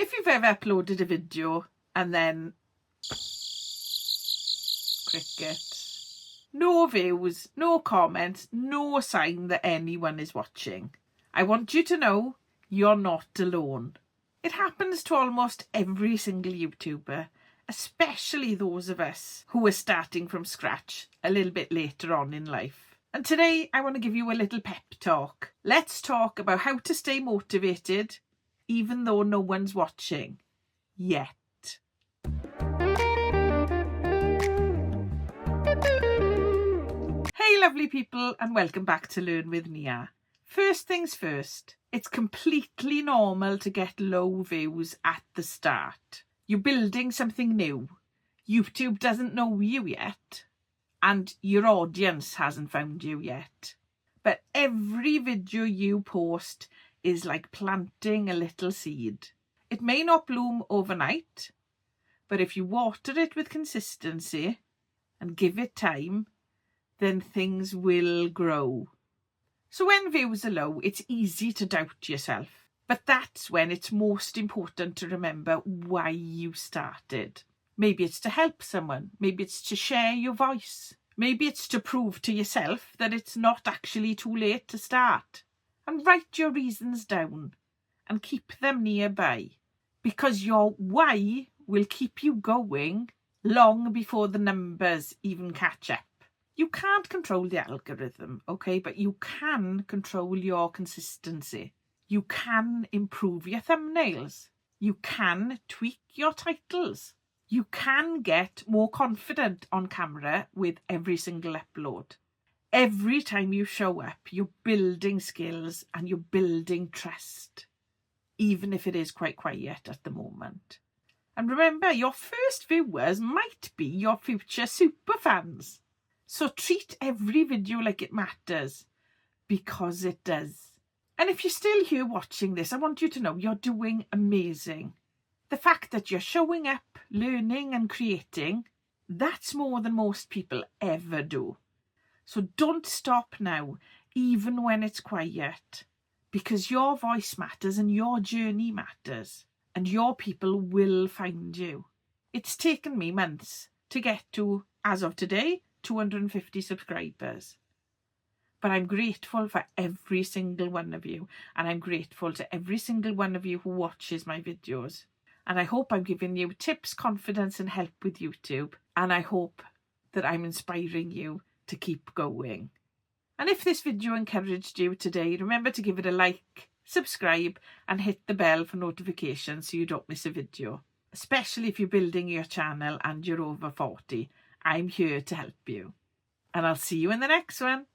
If you've ever uploaded a video and then cricket, no views, no comments, no sign that anyone is watching, I want you to know you're not alone. It happens to almost every single YouTuber, especially those of us who are starting from scratch a little bit later on in life. And today I want to give you a little pep talk. Let's talk about how to stay motivated even though no one's watching yet. Hey lovely people, and welcome back to Learn with Nia. First things first, it's completely normal to get low views at the start. You're building something new. YouTube doesn't know you yet, and your audience hasn't found you yet. But every video you post is like planting a little seed. It may not bloom overnight, but if you water it with consistency and give it time, then things will grow. So when views are low, it's easy to doubt yourself. But that's when it's most important to remember why you started. Maybe it's to help someone. Maybe it's to share your voice. Maybe it's to prove to yourself that it's not actually too late to start. And write your reasons down and keep them nearby, because your why will keep you going long before the numbers even catch up. You can't control the algorithm, okay, but you can control your consistency. You can improve your thumbnails. You can tweak your titles. You can get more confident on camera with every single upload. Every time you show up, you're building skills and you're building trust, even if it is quite quiet at the moment. And remember, your first viewers might be your future super fans. So treat every video like it matters, because it does. And if you're still here watching this, I want you to know you're doing amazing. The fact that you're showing up, learning and creating, that's more than most people ever do. So don't stop now, even when it's quiet, because your voice matters and your journey matters, and your people will find you. It's taken me months to get to, as of today, 250 subscribers. But I'm grateful for every single one of you, and I'm grateful to every single one of you who watches my videos. And I hope I'm giving you tips, confidence and help with YouTube, and I hope that I'm inspiring you to keep going. And if this video encouraged you today, remember to give it a like, subscribe and hit the bell for notifications so you don't miss a video. Especially if you're building your channel and you're over 40. I'm here to help you. And I'll see you in the next one.